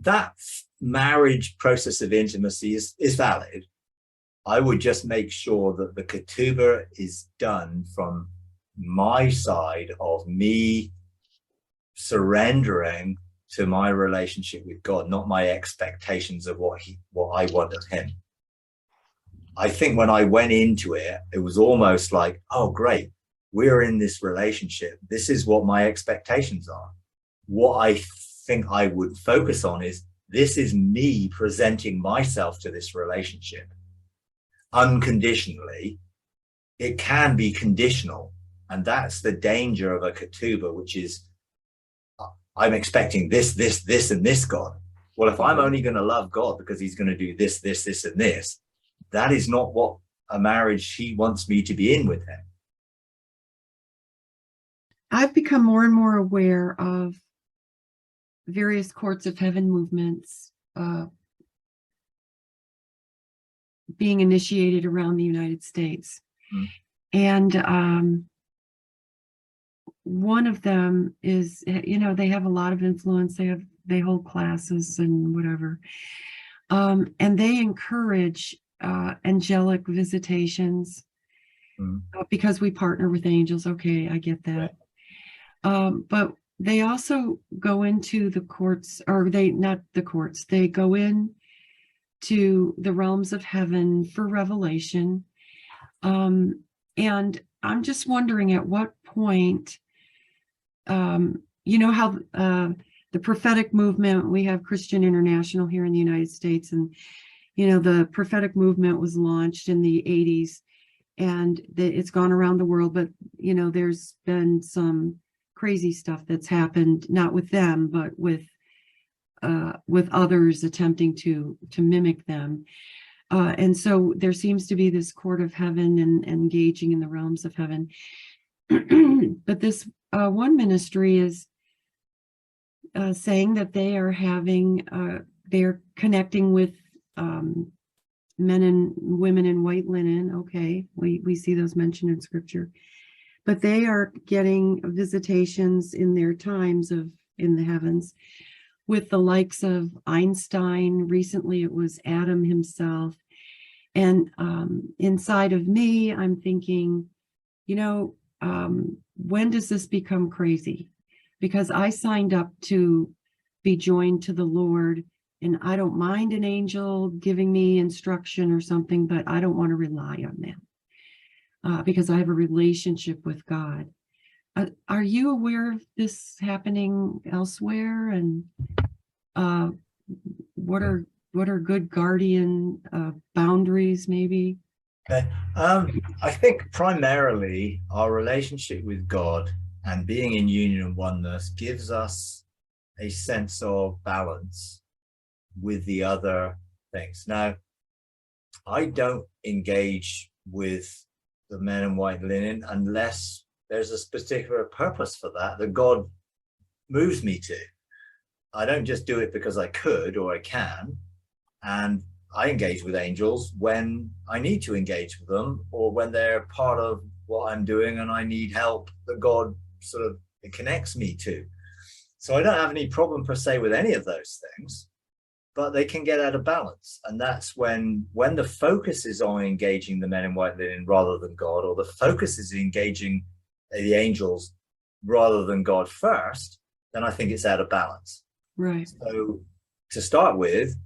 That marriage process of intimacy is valid. I would just make sure that the ketubah is done from my side of me surrendering to my relationship with God, not my expectations of what I want of him. I think when I went into it, it was almost like, oh, great, we're in this relationship. This is what my expectations are. What I think I would focus on is this is me presenting myself to this relationship unconditionally. It can be conditional. And that's the danger of a ketubah, which is I'm expecting this, and this God. Well, if I'm only going to love God because he's going to do this, and this, that is not what a marriage he wants me to be in with him. I've become more and more aware of various courts of heaven movements being initiated around the United States. And one of them is, they have a lot of influence. They hold classes and whatever. And they encourage angelic visitations because we partner with angels. Okay, I get that. But they also go into the courts, or not the courts, they go in to the realms of heaven for revelation. And I'm just wondering at what point, how the prophetic movement, we have Christian International here in the United States, and, the prophetic movement was launched in the 80s, and it's gone around the world, but, there's been some crazy stuff that's happened, not with them, but with others attempting to mimic them. And so there seems to be this court of heaven and engaging in the realms of heaven. But this one ministry is saying that they are they're connecting with men and women in white linen. Okay, we see those mentioned in scripture. But they are getting visitations in their times in the heavens with the likes of Einstein. Recently, it was Adam himself. And inside of me, I'm thinking, when does this become crazy? Because I signed up to be joined to the Lord, and I don't mind an angel giving me instruction or something, but I don't want to rely on them because I have a relationship with God. Are you aware of this happening elsewhere? And what are good guardian boundaries, maybe? Okay. I think primarily our relationship with God and being in union and oneness gives us a sense of balance with the other things. Now, I don't engage with the men in white linen unless there's a particular purpose for that God moves me to. I don't just do it because I could or I can. And I engage with angels when I need to engage with them, or when they're part of what I'm doing and I need help that God sort of connects me to. So I don't have any problem per se with any of those things, but they can get out of balance. And that's when the focus is on engaging the men in white linen rather than God, or the focus is engaging the angels rather than God first, then I think it's out of balance. Right. So to start with,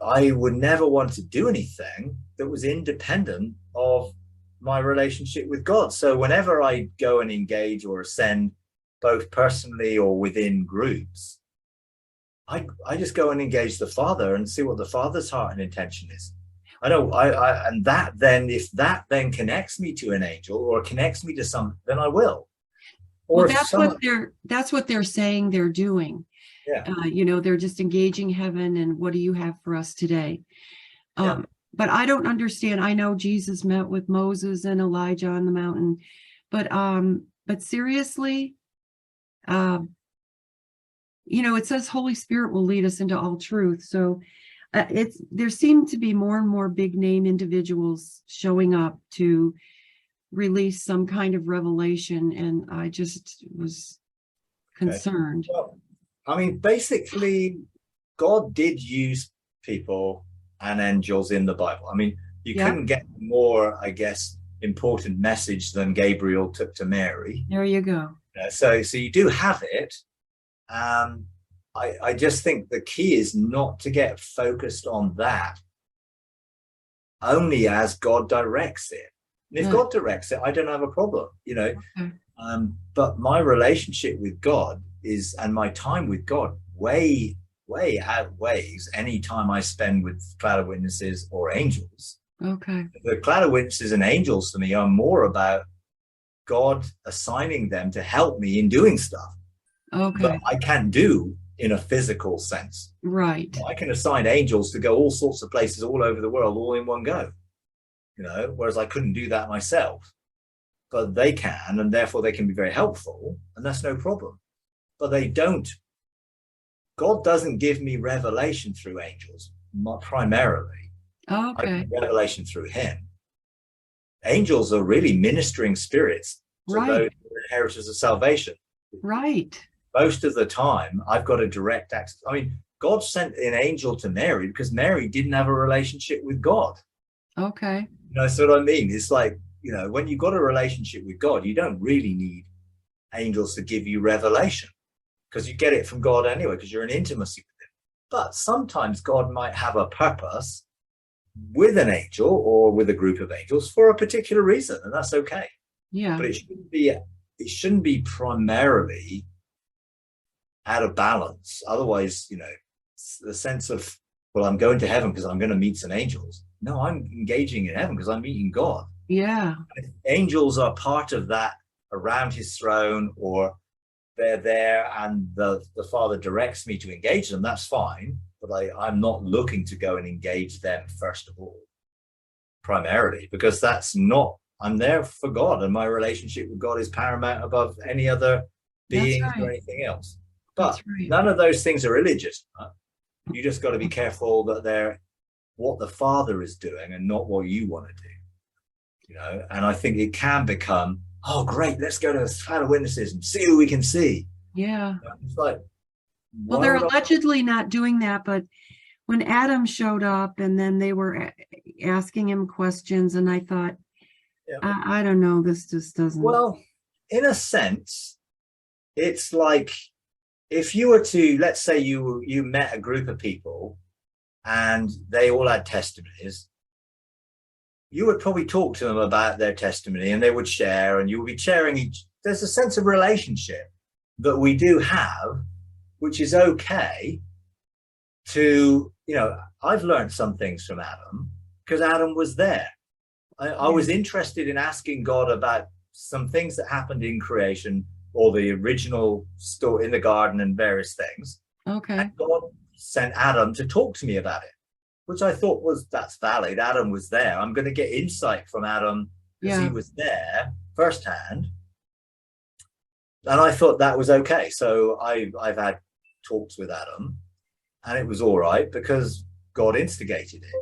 I would never want to do anything that was independent of my relationship with God. So whenever I go and engage or ascend, both personally or within groups, I just go and engage the Father and see what the Father's heart and intention is. And that then, if that then connects me to an angel or connects me to something, then I will. Or well, that's what they're saying they're doing. Yeah. They're just engaging heaven, and what do you have for us today? But I don't understand. I know Jesus met with Moses and Elijah on the mountain, but seriously, it says Holy Spirit will lead us into all truth. So there seem to be more and more big name individuals showing up to release some kind of revelation, and I just was concerned. Well, I mean, basically, God did use people and angels in the Bible. I mean, you Yeah, couldn't get more, I guess, important message than Gabriel took to Mary. there you go. So you do have it. Um, I just think the key is not to get focused on that, only as God directs it. And if Uh, God directs it, I don't have a problem, you know. okay. But my relationship with God is, and my time with God, way outweighs any time I spend with cloud of witnesses or angels. Okay. The cloud of witnesses and angels for me are more about God assigning them to help me in doing stuff that Okay. I can't do in a physical sense. Right. I can assign angels to go all sorts of places all over the world, all in one go, you know, whereas I couldn't do that myself. But they can, and therefore they can be very helpful, and that's no problem. But they don't. God doesn't give me revelation through angels, not primarily. I Okay. get revelation through Him. Angels are really ministering spirits to those Right. who are inheritors of salvation. Right. Most of the time, I've got a direct access. I mean, God sent an angel to Mary because Mary didn't have a relationship with God. Okay. You know, so what I mean? It's like, you know, when you've got a relationship with God, you don't really need angels to give you revelation because you get it from God anyway, because you're in intimacy with Him. But sometimes God might have a purpose with an angel or with a group of angels for a particular reason, and that's okay. Yeah. But it shouldn't be primarily out of balance. Otherwise, you know, the sense of, well, I'm going to heaven because I'm going to meet some angels. No, I'm engaging in heaven because I'm meeting God. Yeah. If angels are part of that around His throne, or they're there and the Father directs me to engage them, that's fine. But I'm not looking to go and engage them first of all, primarily, because that's not, I'm there for God, and my relationship with God is paramount above any other That's beings or right. anything else. That's But right. none of those things are illegitimate. You just got to be careful that they're what the Father is doing and not what you want to do. You know, and I think it can become, oh great, let's go to a cloud of witnesses and see who we can see. Yeah. It's like, Well, why they're would I? allegedly not doing that, but when Adam showed up and then they were asking him questions, and I thought, Yeah. I don't know, this just doesn't. Well, in a sense, it's like if you were to, let's say you met a group of people and they all had testimonies, you would probably talk to them about their testimony and they would share, and you would be sharing each. There's a sense of relationship that we do have, which is okay to, you know, I've learned some things from Adam because Adam was there. I was interested in asking God about some things that happened in creation or the original story in the garden and various things. And Okay. God sent Adam to talk to me about it, which I thought that's valid. Adam was there. I'm going to get insight from Adam because he Yeah. was there firsthand. And I thought that was okay. So I've had talks with Adam, and it was all right because God instigated it,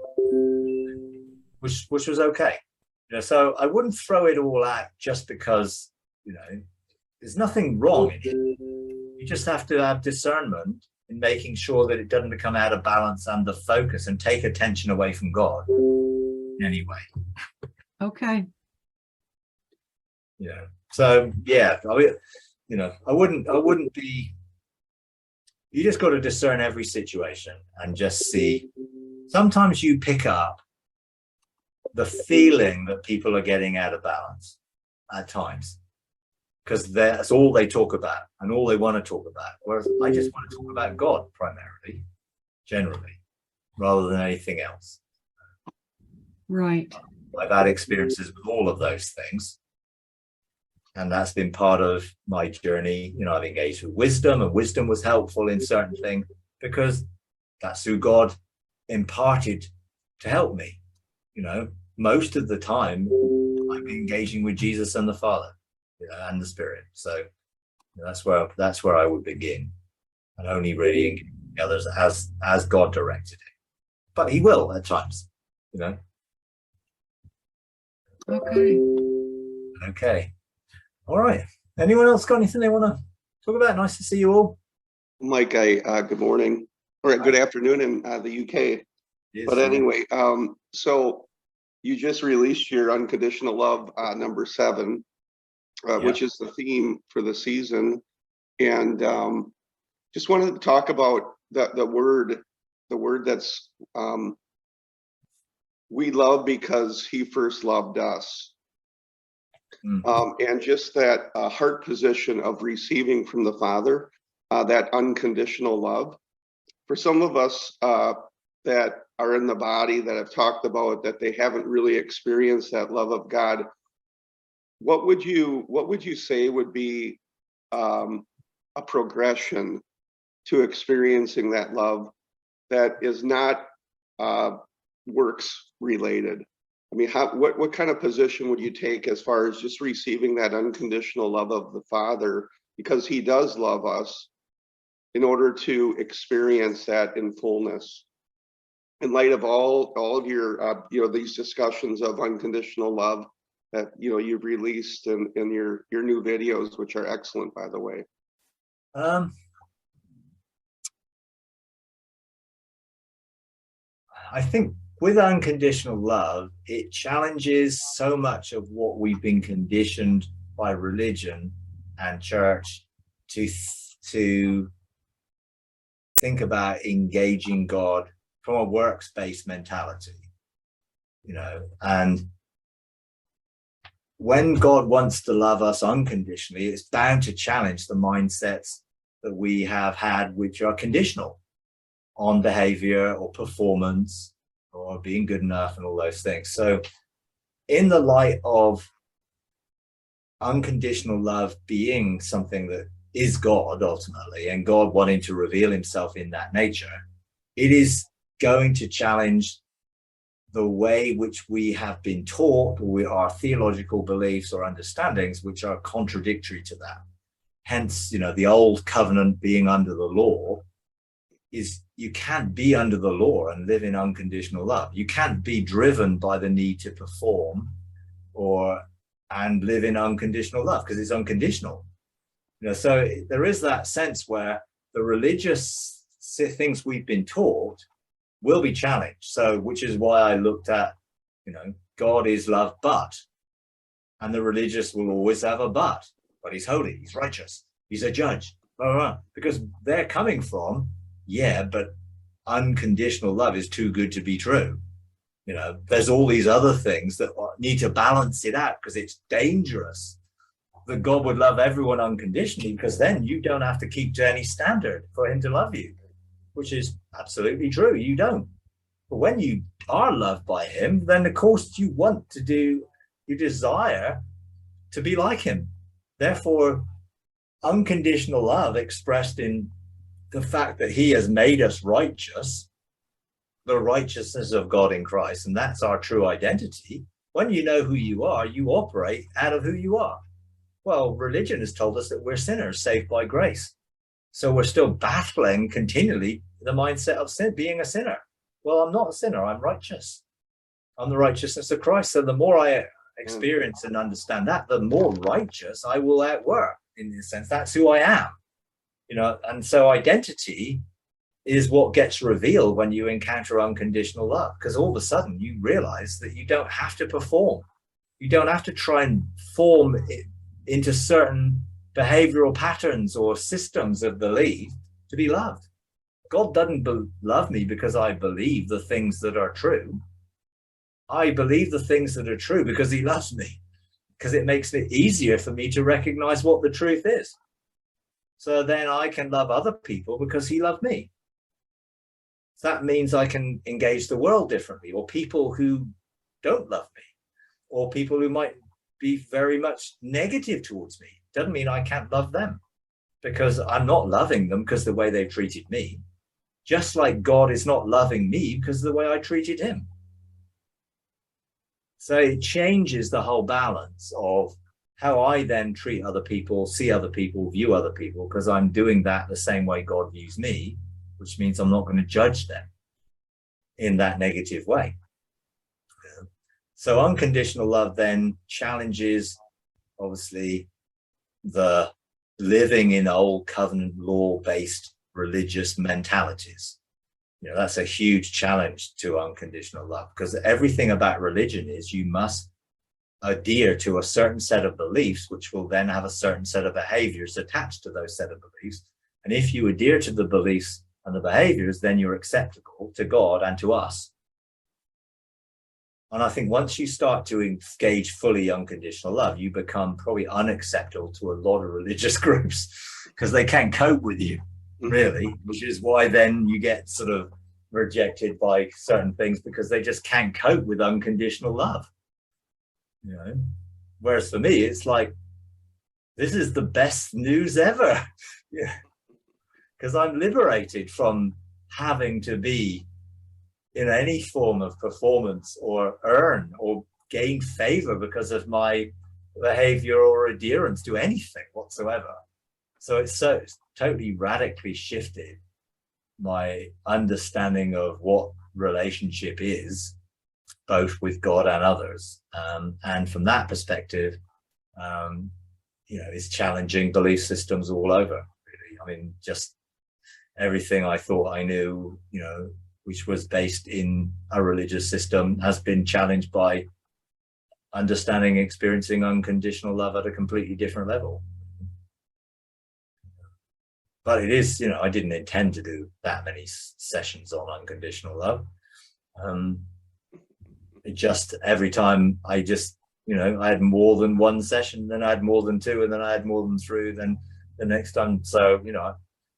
which was okay. You know, so I wouldn't throw it all out just because, you know, there's nothing wrong in it. You just have to have discernment in making sure that it doesn't become out of balance and the focus and take attention away from God anyway. Okay. You know. So yeah, I mean, you know, I wouldn't be, you just got to discern every situation and just see. Sometimes you pick up the feeling that people are getting out of balance at times because that's all they talk about and all they want to talk about. Whereas I just want to talk about God primarily, generally, rather than anything else. Right. I've had experiences with all of those things. And that's been part of my journey. You know, I've engaged with wisdom, and wisdom was helpful in certain things because that's who God imparted to help me. You know, most of the time I'm engaging with Jesus and the Father, you know, and the Spirit. So you know, that's where I would begin, and only really engage with others as God directed it. But He will at times, you know. Okay. Okay, all right. Anyone else got anything they want to talk about? Nice to see you all. Mike, good morning or good afternoon in the UK. Yes, But anyway, so you just released your Unconditional Love number 7, yeah. which is the theme for the season. And just wanted to talk about the word that's we love because he first loved us. And just that heart position of receiving from the Father, that unconditional love. For some of us that are in the body that have talked about that they haven't really experienced that love of God, what would you say would be a progression to experiencing that love that is not works related? I mean, what kind of position would you take as far as just receiving that unconditional love of the Father because he does love us, in order to experience that in fullness? In light of all of your these discussions of unconditional love that you've released in your new videos, which are excellent, by the way. I think with unconditional love, it challenges so much of what we've been conditioned by religion and church to think about engaging God from a works-based mentality, and when God wants to love us unconditionally, it's bound to challenge the mindsets that we have had, which are conditional on behavior or performance or being good enough and all those things. So in the light of unconditional love being something that is God ultimately, and God wanting to reveal himself in that nature, it is going to challenge the way which we have been taught, or our theological beliefs or understandings, which are contradictory to that. Hence, the old covenant being under the law is you can't be under the law and live in unconditional love. You can't be driven by the need to perform and live in unconditional love, because it's unconditional. So there is that sense where the religious things we've been taught will be challenged. So, which is why I looked at, God is love, and the religious will always have a but he's holy, he's righteous, he's a judge, blah, blah, blah. Because they're coming from, but unconditional love is too good to be true. There's all these other things that need to balance it out, because it's dangerous that God would love everyone unconditionally, because then you don't have to keep to any standard for him to love you, which is absolutely true. You don't. But when you are loved by him, then of course you desire to be like him. Therefore, unconditional love expressed in the fact that he has made us righteous, the righteousness of God in Christ, and that's our true identity. When you know who you are, you operate out of who you are. Well, religion has told us that we're sinners saved by grace. So we're still battling continually the mindset of sin, being a sinner. Well, I'm not a sinner, I'm righteous. I'm the righteousness of Christ. So the more I experience and understand that, the more righteous I will outwork, in a sense. That's who I am. And so identity is what gets revealed when you encounter unconditional love, because all of a sudden you realize that you don't have to perform. You don't have to try and form it into certain behavioral patterns or systems of belief to be loved. God doesn't love me because I believe the things that are true. I believe the things that are true because he loves me, because it makes it easier for me to recognize what the truth is. So then I can love other people because he loved me. So that means I can engage the world differently, or people who don't love me, or people who might be very much negative towards me. Doesn't mean I can't love them, because I'm not loving them because of the way they've treated me, just like God is not loving me because of the way I treated him. So it changes the whole balance of how I then treat other people, see other people, view other people, because I'm doing that the same way God views me, which means I'm not going to judge them in that negative way. So unconditional love then challenges, obviously, the living in old covenant law-based religious mentalities. That's a huge challenge to unconditional love, because everything about religion is you must adhere to a certain set of beliefs, which will then have a certain set of behaviors attached to those set of beliefs. And if you adhere to the beliefs and the behaviors, then you're acceptable to God and to us. And I think once you start to engage fully unconditional love, you become probably unacceptable to a lot of religious groups because they can't cope with you, really, which is why then you get sort of rejected by certain things because they just can't cope with unconditional love. Whereas for me, it's like, this is the best news ever. Yeah, because I'm liberated from having to be in any form of performance or earn or gain favor because of my behavior or adherence to anything whatsoever. So it's totally radically shifted my understanding of what relationship is, both with God and others. And from that perspective, it's challenging belief systems all over, really. I mean, just everything I thought I knew, which was based in a religious system, has been challenged by understanding, experiencing unconditional love at a completely different level. But it is, I didn't intend to do that many sessions on unconditional love. It just, every time I had more than one session, then I had more than two, and then I had more than three, then the next time. So,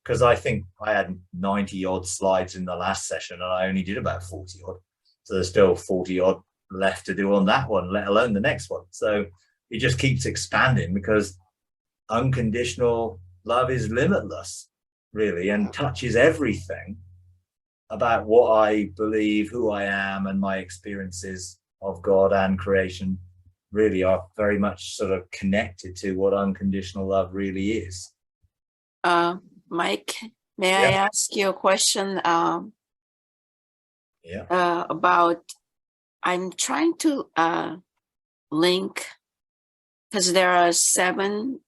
because I think I had 90 odd slides in the last session and I only did about 40 odd. So there's still 40 odd left to do on that one, let alone the next one. So it just keeps expanding because unconditional love is limitless, really, and touches everything about what I believe, who I am, and my experiences of God and creation really are very much sort of connected to what unconditional love really is. Mike, may I ask you a question? About, I'm trying to link, because there are 7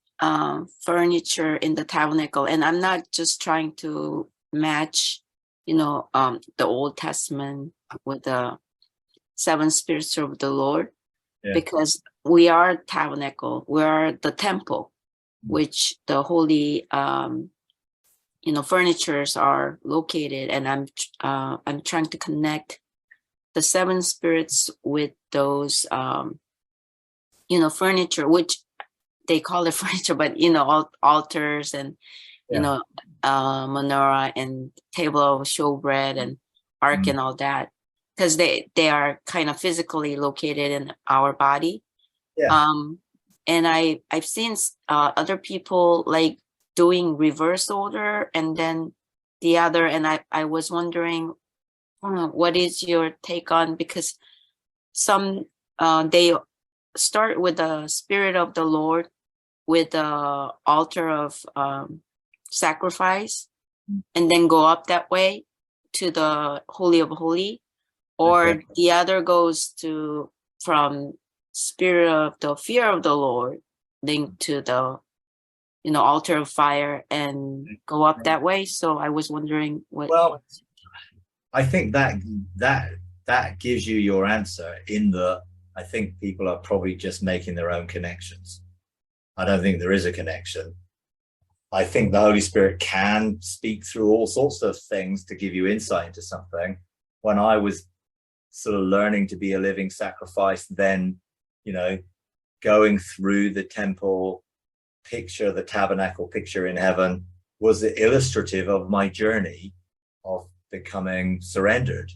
furniture in the tabernacle, and I'm not just trying to match, the Old Testament with the 7 spirits of the Lord, because we are tabernacle, we are the temple, which the holy furnitures are located, and I'm trying to connect the 7 spirits with those furniture, which they call it furniture, but altars and menorah and table of showbread and ark and all that, because they are kind of physically located in our body. And I've seen other people like doing reverse order and then the other, and I was wondering what is your take on, because some they start with the Spirit of the Lord with the altar of sacrifice and then go up that way to the Holy of Holy, or the other goes to from Spirit of the fear of the Lord linked to the altar of fire and go up that way. So I was wondering what. Well, I think that gives you your answer in the, I think people are probably just making their own connections. I don't think there is a connection. I think the Holy Spirit can speak through all sorts of things to give you insight into something. When I was sort of learning to be a living sacrifice, then, going through the temple picture, the tabernacle picture in heaven, was illustrative of my journey of becoming surrendered.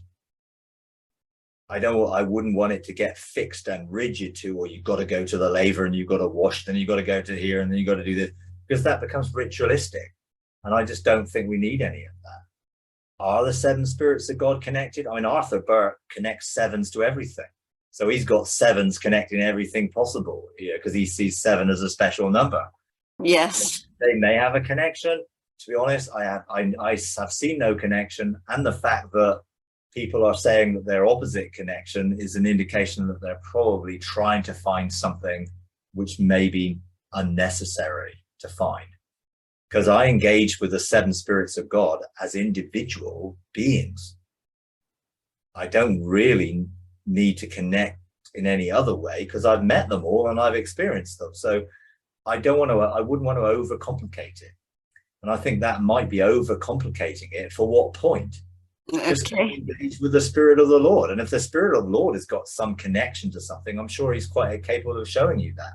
I wouldn't want it to get fixed and rigid to, or you've got to go to the laver and you've got to wash, then you've got to go to here and then you've got to do this, because that becomes ritualistic. And I just don't think we need any of that. Are the 7 spirits of God connected? I mean, Arthur Burke connects 7s to everything. So he's got 7s connecting everything possible, because he sees 7 as a special number. Yes. They may have a connection. To be honest, I have seen no connection. And the fact that people are saying that their opposite connection is an indication that they're probably trying to find something which may be unnecessary to find. because I engage with the seven spirits of God as individual beings. I don't really need to connect in any other way because I've met them all and I've experienced them. So I wouldn't want to overcomplicate it. And I think that might be overcomplicating it. For what point? Just engage with the Spirit of the Lord. And if the Spirit of the Lord has got some connection to something, I'm sure he's quite capable of showing you that.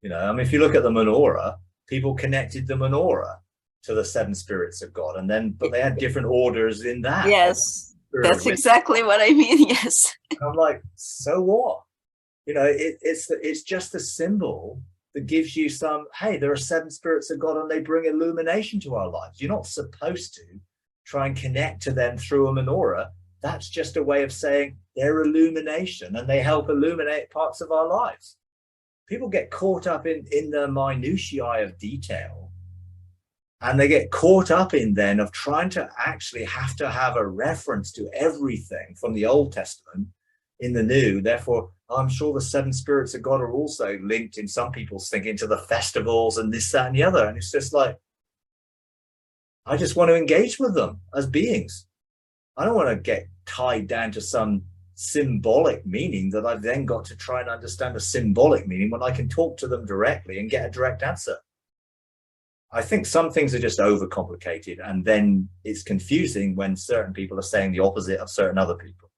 You know, I mean, if you look at the menorah, people connected the menorah to the seven spirits of God. And then, but they had different orders in that. Yes, that's exactly what I mean. Yes. And I'm like, so what? You know, it's just a symbol that gives you some, hey, there are seven spirits of God and they bring illumination to our lives. You're not supposed to try and connect to them through a menorah. That's just a way of saying they're illumination and they help illuminate parts of our lives. People get caught up in the minutiae of detail, and they get caught up in then of trying to actually have to have a reference to everything from the Old Testament in the New. Therefore, I'm sure the seven spirits of God are also linked in some people's thinking to the festivals and this, that, and the other. And it's just like, I just want to engage with them as beings. I don't want to get tied down to some symbolic meaning that I've then got to try and understand a symbolic meaning when I can talk to them directly and get a direct answer. I think some things are just overcomplicated, and then it's confusing when certain people are saying the opposite of certain other people.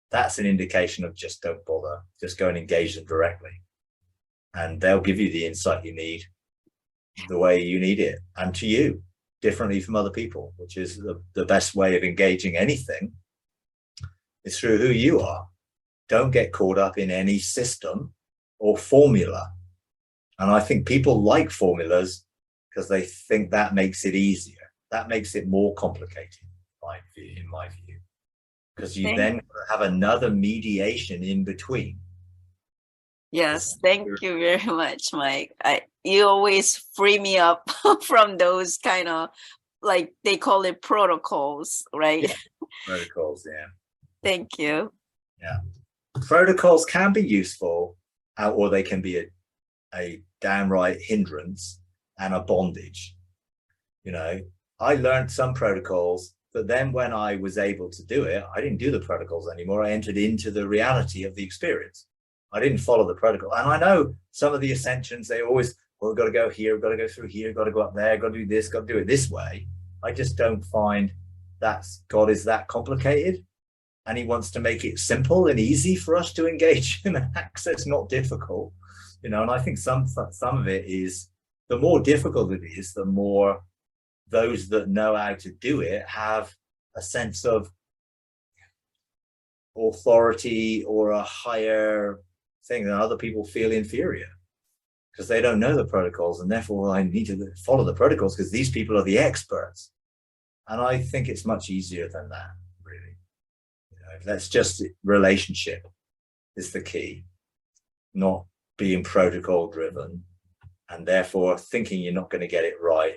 That's an indication of just don't bother, just go and engage them directly. And they'll give you the insight you need, the way you need it, and to you, differently from other people, which is the best way of engaging anything. It's through who you are. Don't get caught up in any system or formula. And I think people like formulas because they think that makes it easier. That makes it more complicated, in my view, because you then have another mediation in between. Yes, thank you very much, Mike. You always free me up from those kind of, like they call it protocols, right? Yeah. Protocols, yeah. Thank you. Yeah. Protocols can be useful, or they can be a downright hindrance and a bondage. You know, I learned some protocols, but then when I was able to do it, I didn't do the protocols anymore. I entered into the reality of the experience. I didn't follow the protocol. And I know some of the ascensions, they always, well, we've got to go here, we've got to go through here, got to go up there, got to do this, got to do it this way. I just don't find that God is that complicated. And he wants to make it simple and easy for us to engage in and access, not difficult. You know, and I think some of it is, the more difficult it is, the more those that know how to do it have a sense of authority or a higher thing than other people feel inferior because they don't know the protocols, and therefore, well, I need to follow the protocols because these people are the experts. And I think it's much easier than that, really. You know, that's just relationship is the key, not being protocol driven and therefore thinking you're not going to get it right,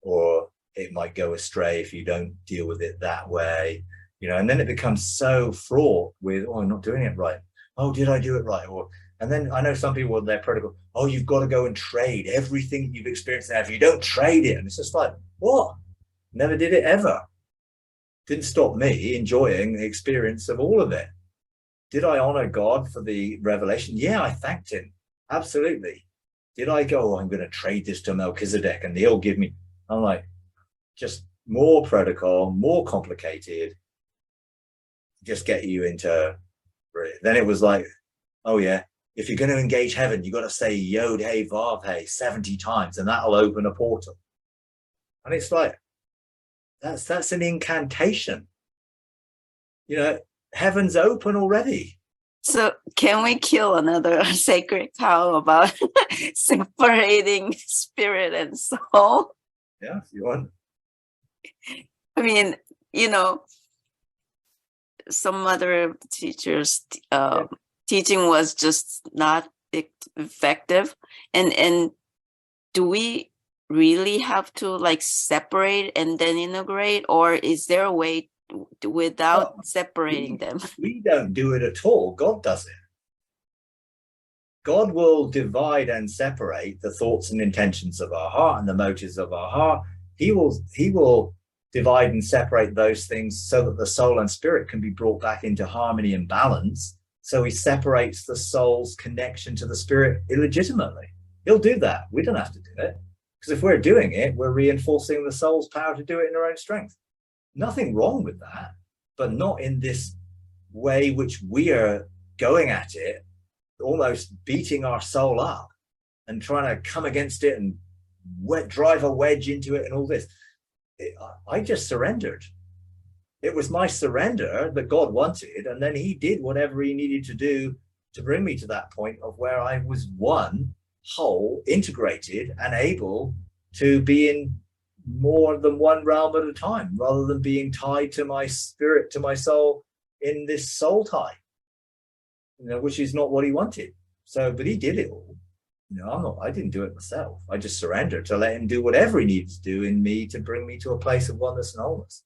or it might go astray if you don't deal with it that way, you know. And then it becomes so fraught with, oh, I'm not doing it right. Oh, did I do it right? Or, and then I know some people with their protocol, oh, you've got to go and trade everything you've experienced now. If you don't trade it, and it's just like, what? Never did it ever. Didn't stop me enjoying the experience of all of it. Did I honor God for the revelation? Yeah, I thanked him. Absolutely. Did I go, oh, I'm going to trade this to Melchizedek and he'll give me? I'm like, just more protocol, more complicated, just get you into, then it was like, oh yeah, if you're going to engage heaven, you got to say Yod Hey Vav Hey 70 times and that'll open a portal. And it's like, that's an incantation. You know, heaven's open already. So can we kill another sacred cow about separating spirit and soul? Yeah, if you want. I mean, you know, some other teachers' teaching was just not effective. And do we really have to like separate and then integrate, or is there a way without separating them? We don't do it at all. God does it. God will divide and separate the thoughts and intentions of our heart and the motives of our heart. He will divide and separate those things so that the soul and spirit can be brought back into harmony and balance. So he separates the soul's connection to the spirit illegitimately. He'll do that. We don't have to do it. Because if we're doing it, we're reinforcing the soul's power to do it in her own strength. Nothing wrong with that, but not in this way which we are going at it, almost beating our soul up and trying to come against it and drive a wedge into it and all this. I just surrendered. It was my surrender that God wanted, and then he did whatever he needed to do to bring me to that point of where I was one, whole, integrated, and able to be in more than one realm at a time, rather than being tied to my spirit, to my soul, in this soul tie, which is not what he wanted. So, but he did it all. I didn't do it myself. I just surrendered to let him do whatever he needed to do in me to bring me to a place of oneness and wholeness.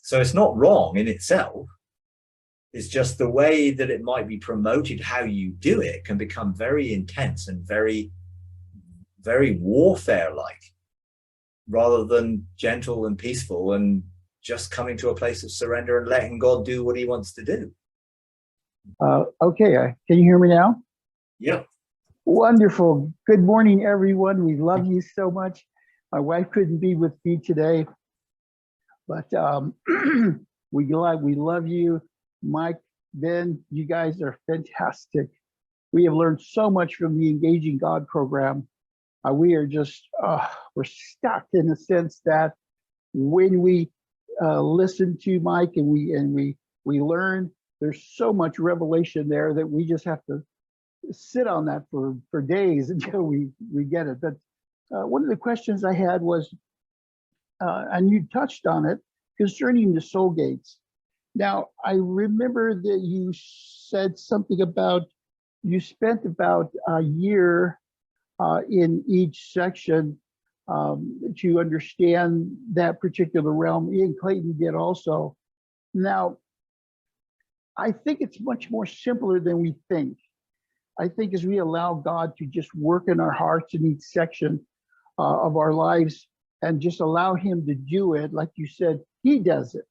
So it's not wrong in itself. It's just the way that it might be promoted, how you do it can become very intense and very, very warfare-like, rather than gentle and peaceful and just coming to a place of surrender and letting God do what he wants to do. Okay, can you hear me now? Yeah. Wonderful. Good morning, everyone. We love you so much. My wife couldn't be with me today, but we love you. Mike, Ben, you guys are fantastic. We have learned so much from the Engaging God program. We are just, we're stuck in the sense that when we listen to Mike and we learn, there's so much revelation there that we just have to sit on that for days until we get it. But one of the questions I had was, and you touched on it, concerning the soul gates. Now, I remember that you said something about, you spent about a year in each section to understand that particular realm. Ian Clayton did also. Now, I think it's much more simpler than we think. I think as we allow God to just work in our hearts in each section of our lives and just allow him to do it, like you said, he does it.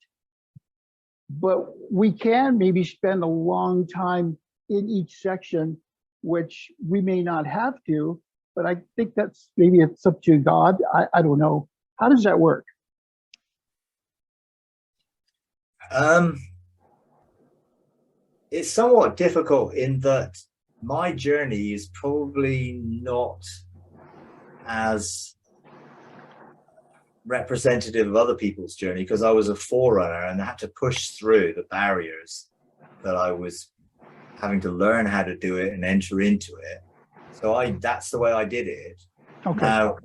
But we can maybe spend a long time in each section, which we may not have to, but I think that's maybe it's up to God. I don't know. How does that work? It's somewhat difficult in that my journey is probably not as representative of other people's journey, because I was a forerunner and I had to push through the barriers that I was having to learn how to do it and enter into it. So that's the way I did it. Okay. Now,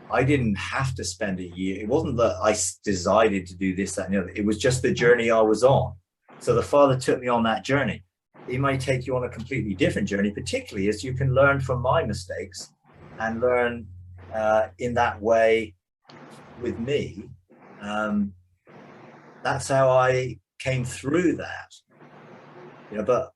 I didn't have to spend a year. It wasn't that I decided to do this, that, and the other. It was just the journey I was on. So the Father took me on that journey. He may take you on a completely different journey, particularly as you can learn from my mistakes and learn in that way with me. That's how I came through that.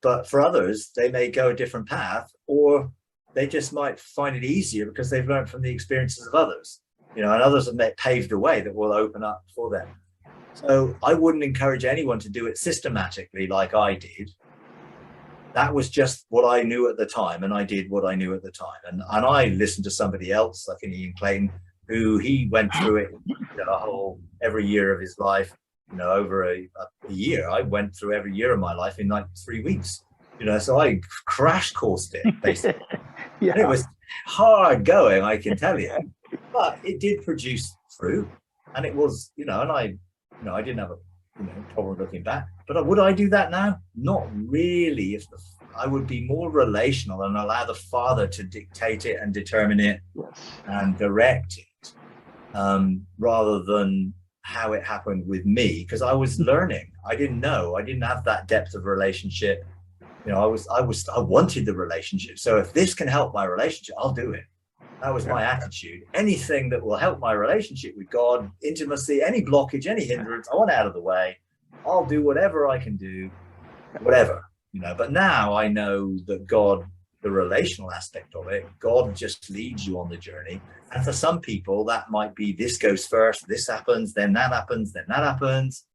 But for others, they may go a different path, or they just might find it easier because they've learned from the experiences of others, and others have paved a way that will open up for them. So I wouldn't encourage anyone to do it systematically like I did. That was just what I knew at the time, and I did what I knew at the time. And I listened to somebody else, like Ian Clayton, who he went through it every year of his life, over a year. I went through every year of my life in like 3 weeks, so I crash coursed it, basically. Yeah. And it was hard going, I can tell you, but it did produce fruit, and it was, and I didn't have a problem looking back. But would I do that now? Not really. I would be more relational and allow the Father to dictate it and determine it and direct it, rather than how it happened with me, because I was learning. I didn't know. I didn't have that depth of relationship. I wanted the relationship. So if this can help my relationship, I'll do it. That was my attitude. Anything that will help my relationship with God, intimacy, any blockage, any hindrance, I want out of the way. I'll do whatever I can do, whatever, But now I know that God the relational aspect of it, God just leads you on the journey. And for some people, that might be this goes first, this happens, then that happens, then that happens.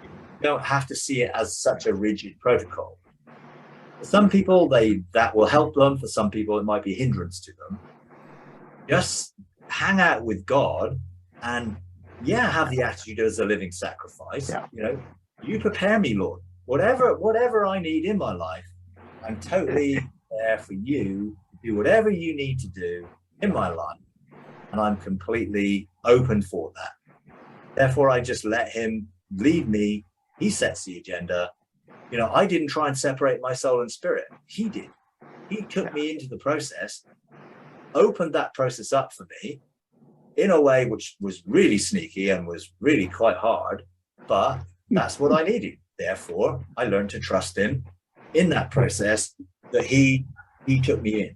You don't have to see it as such a rigid protocol. For some people, that will help them. For some people, it might be a hindrance to them. Just hang out with God and have the attitude as a living sacrifice. You prepare me, Lord. Whatever I need in my life, I'm totally there for you to do whatever you need to do in my life. And I'm completely open for that. Therefore, I just let him lead me. He sets the agenda. I didn't try and separate my soul and spirit. He did. He took me into the process, opened that process up for me in a way which was really sneaky and was really quite hard, but that's what I needed. Therefore, I learned to trust him in that process that he took me in.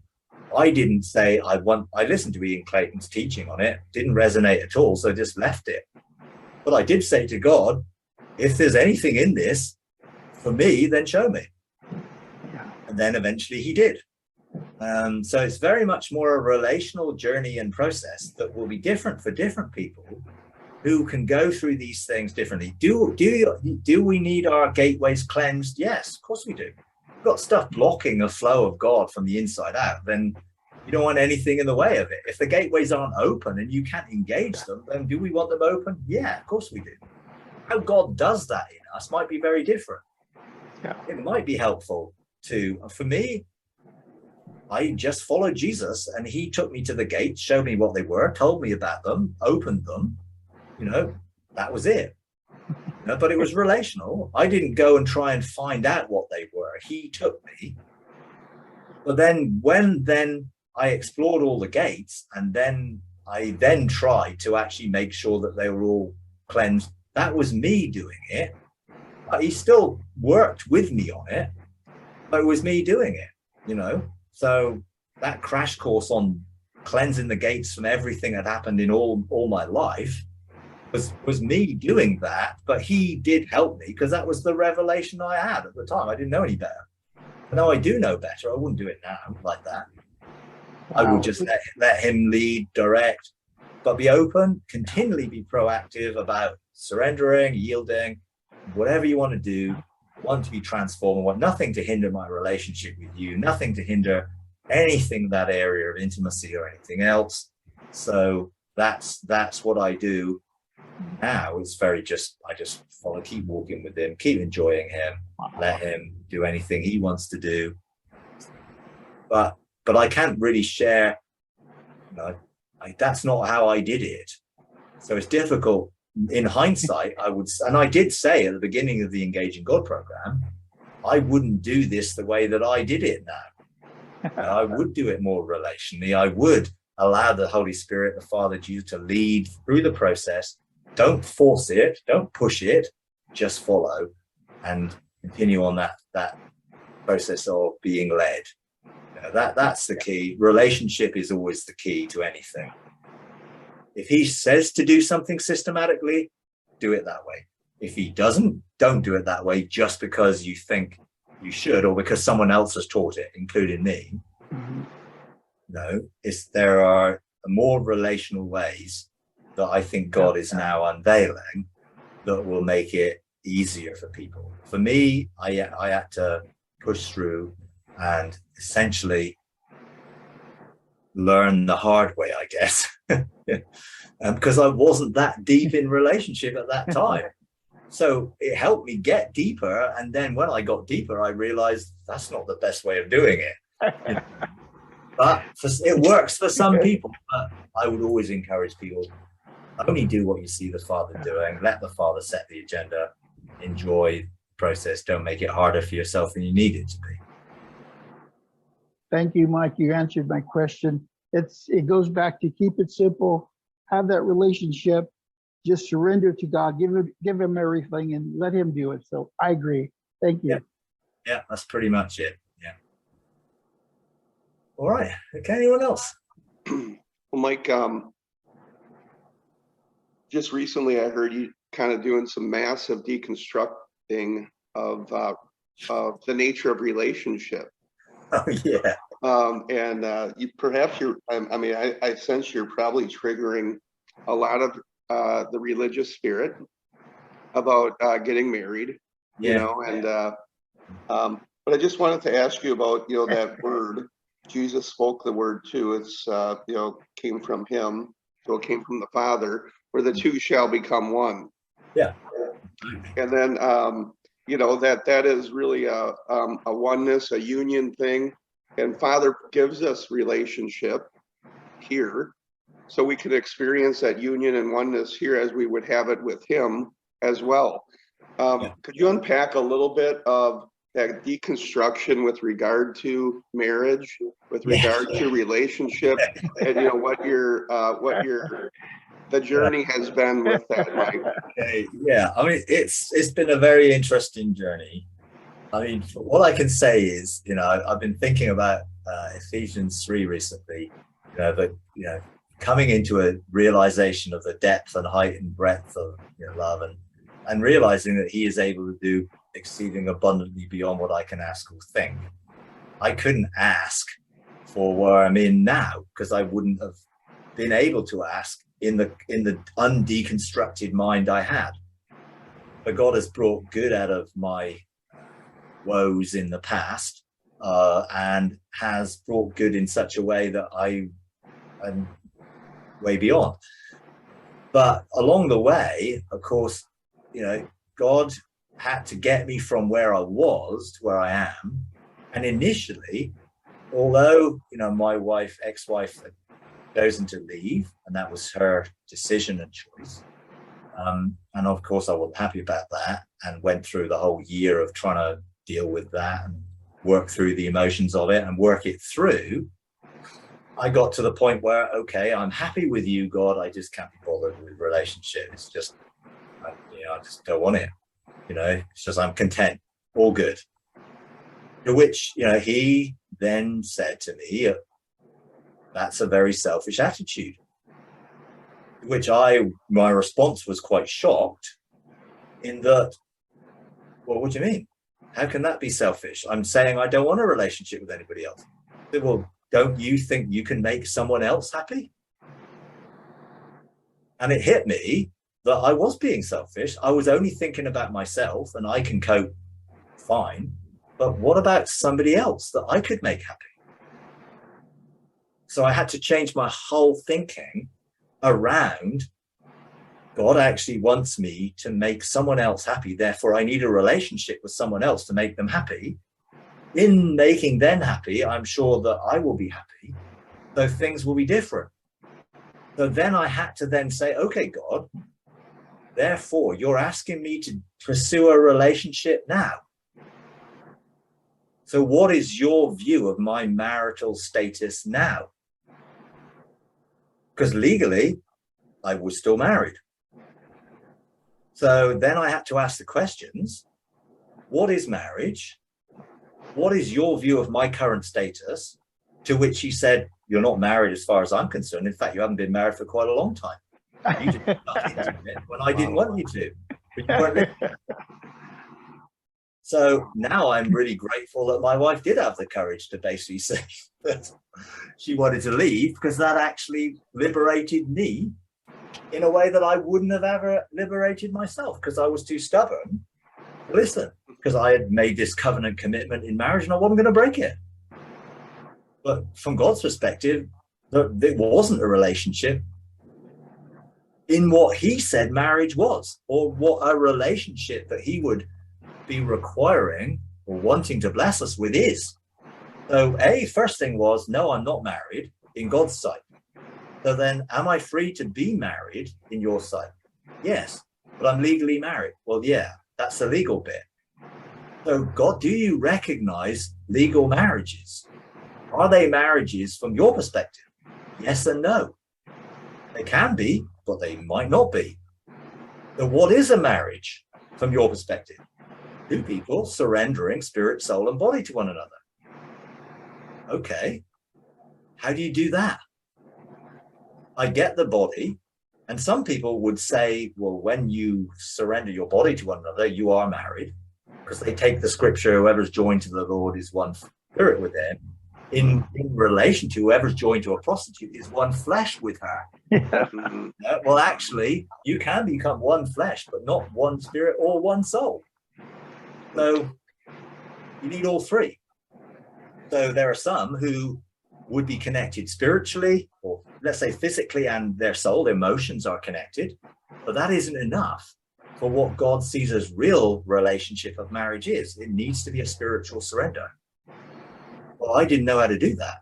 I didn't say I listened to Ian Clayton's teaching on it, didn't resonate at all, so I just left it. But I did say to God, if there's anything in this for me, then show me. And then eventually he did. So it's very much more a relational journey and process that will be different for different people who can go through these things differently. Do we need our gateways cleansed? Yes, of course we do. We've got stuff blocking the flow of God from the inside out, then you don't want anything in the way of it. If the gateways aren't open and you can't engage them, then do we want them open? Yeah, of course we do. How God does that in us might be very different. It might be helpful for me, I just followed Jesus and he took me to the gates, showed me what they were, told me about them, opened them, that was it. But it was relational. I didn't go and try and find out what they were. He took me. But then when I explored all the gates and then I tried to actually make sure that they were all cleansed, that was me doing it. He still worked with me on it, but it was me doing it, So that crash course on cleansing the gates from everything that happened in all my life was me doing that, but he did help me because that was the revelation I had at the time. I didn't know any better. But now I do know better. I wouldn't do it now like that. Wow. I would just let him lead, direct, but be open, continually be proactive about surrendering, yielding, whatever you want to do. I want to be transformed. I want nothing to hinder my relationship with you, nothing to hinder anything that area of intimacy or anything else. So that's what I do now. It's I just follow, keep walking with him, keep enjoying him, let him do anything he wants to do. But I can't really share, that's not how I did it. So it's difficult. In hindsight, I did say at the beginning of the Engaging God program, I wouldn't do this the way that I did it now. I would do it more relationally. I would allow the Holy Spirit, the Father, Jesus, to lead through the process. Don't force it, don't push it, just follow and continue on that process of being led. That's the key. Relationship is always the key to anything. If he says to do something systematically, do it that way. If he doesn't, don't do it that way just because you think you should or because someone else has taught it, including me. Mm-hmm. No, there are more relational ways that I think God is now unveiling that will make it easier for people. For me, I had to push through and essentially learn the hard way, I guess, because I wasn't that deep in relationship at that time. So it helped me get deeper. And then when I got deeper, I realized that's not the best way of doing it. But it works for some people. But I would always encourage people, only do what you see the Father doing. Let the Father set the agenda. Enjoy the process. Don't make it harder for yourself than you need it to be. Thank you, Mike. You answered my question. It goes back to keep it simple, have that relationship, just surrender to God, give him everything and let him do it. So I agree. Thank you. Yeah, that's pretty much it. Yeah. All right. Okay, anyone else? Well, Mike, just recently I heard you kind of doing some massive deconstructing of the nature of relationship. Oh, yeah. And you perhaps you're, I mean, I sense you're probably triggering a lot of the religious spirit about getting married, you know, and but I just wanted to ask you about, you know, that word. Jesus spoke the word too. It's, you know, came from him, so it came from the Father, where the two shall become one. Yeah. And then, you know, that is really a oneness, a union thing. And Father gives us relationship here, so we can experience that union and oneness here as we would have it with him as well. Could you unpack a little bit of that deconstruction with regard to marriage, with regard to relationship, and you know what your the journey has been with that, Mike? Okay. Yeah, I mean, it's been a very interesting journey. I mean, what I can say is, you know, I've been thinking about Ephesians 3 recently, you know, but, you know, coming into a realization of the depth and height and breadth of, you know, love, and realizing that he is able to do exceeding abundantly beyond what I can ask or think. I couldn't ask for where I'm in now, because I wouldn't have been able to ask in the undeconstructed mind I had. But God has brought good out of my woes in the past, and has brought good in such a way that I am way beyond. But along the way, of course, you know, God had to get me from where I was to where I am. And initially, although, you know, my ex-wife had chosen to leave, and that was her decision and choice, and of course I wasn't happy about that, and went through the whole year of trying to deal with that and work through the emotions of it and work it through. I got to the point where, okay, I'm happy with you, God, I just can't be bothered with relationship. It's just, you know, I just don't want it. You know, it's just, I'm content, all good. To which, you know, he then said to me, that's a very selfish attitude. Which my response was quite shocked, in that, well, what do you mean? How can that be selfish? I'm saying I don't want a relationship with anybody else. Well, don't you think you can make someone else happy? And it hit me that I was being selfish. I was only thinking about myself, and I can cope fine. But what about somebody else that I could make happy? So I had to change my whole thinking around, God actually wants me to make someone else happy. Therefore, I need a relationship with someone else to make them happy. In making them happy, I'm sure that I will be happy. So things will be different. So then I had to then say, okay, God, therefore, you're asking me to pursue a relationship now. So what is your view of my marital status now? Because legally, I was still married. So then I had to ask the questions, what is marriage? What is your view of my current status? To which he said, you're not married as far as I'm concerned. In fact, you haven't been married for quite a long time. You just got into it when I didn't want you to. But you weren't. So now I'm really grateful that my wife did have the courage to basically say that she wanted to leave, because that actually liberated me in a way that I wouldn't have ever liberated myself, because I was too stubborn to listen, because I had made this covenant commitment in marriage and I wasn't going to break it. But from God's perspective, it wasn't a relationship in what he said marriage was, or what a relationship that he would be requiring or wanting to bless us with is. So first thing was, no, I'm not married in God's sight. So then, am I free to be married in your sight? Yes, but I'm legally married. Well, yeah, that's the legal bit. So God, do you recognize legal marriages? Are they marriages from your perspective? Yes and no. They can be, but they might not be. So what is a marriage from your perspective? Two people surrendering spirit, soul, and body to one another. Okay, how do you do that? I get the body, and some people would say, well, when you surrender your body to one another, you are married, because they take the scripture, whoever's joined to the Lord is one spirit with him. in relation to whoever's joined to a prostitute is one flesh with her. Well, actually, you can become one flesh, but not one spirit or one soul. So you need all three. So there are some who would be connected spiritually, or let's say physically, and their soul, their emotions are connected, but that isn't enough for what God sees as real relationship of marriage is. It needs to be a spiritual surrender. Well, I didn't know how to do that.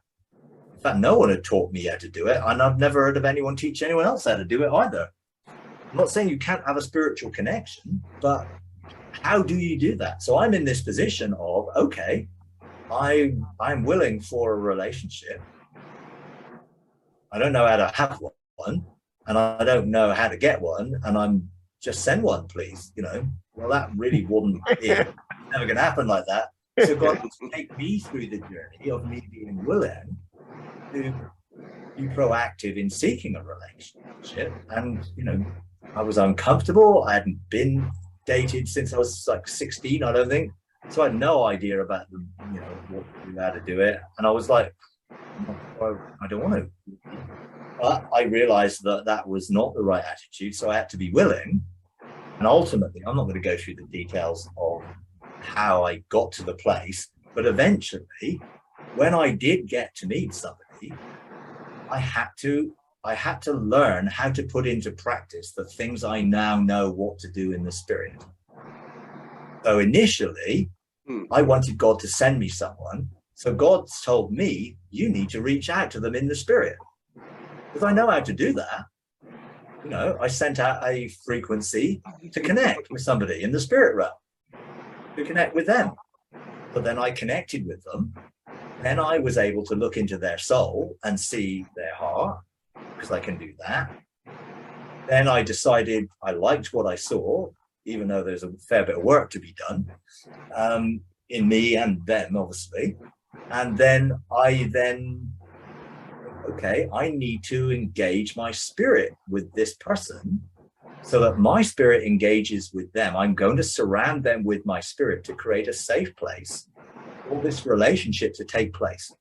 In fact, no one had taught me how to do it, and I've never heard of anyone teach anyone else how to do it either. I'm not saying you can't have a spiritual connection, but how do you do that? So I'm in this position of, okay, I'm willing for a relationship. I don't know how to have one, and I don't know how to get one, and I'm just send one, please. Well, that really wouldn't be never going to happen like that. So God has to take me through the journey of me being willing to be proactive in seeking a relationship. And I was uncomfortable. I hadn't been dated since I was like 16, I don't think. So I had no idea about how to do it. And I was like, I don't want to. But I realized that that was not the right attitude. So I had to be willing. And ultimately, I'm not going to go through the details of how I got to the place. But eventually, when I did get to meet somebody, I had to learn how to put into practice the things I now know what to do in the spirit. So initially, I wanted God to send me someone. So God told me, you need to reach out to them in the spirit. Because I know how to do that. I sent out a frequency to connect with somebody in the spirit realm, to connect with them. But then I connected with them. Then I was able to look into their soul and see their heart, because I can do that. Then I decided I liked what I saw, even though there's a fair bit of work to be done in me and them, obviously. And then I need to engage my spirit with this person so that my spirit engages with them. I'm going to surround them with my spirit to create a safe place for this relationship to take place.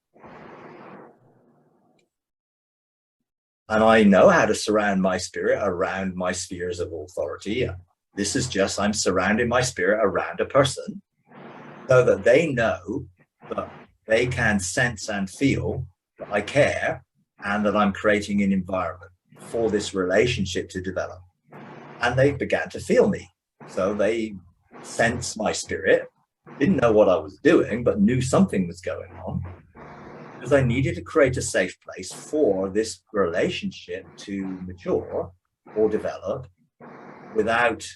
And I know how to surround my spirit around my spheres of authority. This is just, I'm surrounding my spirit around a person so that they know that they can sense and feel that I care and that I'm creating an environment for this relationship to develop. And they began to feel me. So they sensed my spirit, didn't know what I was doing, but knew something was going on, because I needed to create a safe place for this relationship to mature or develop without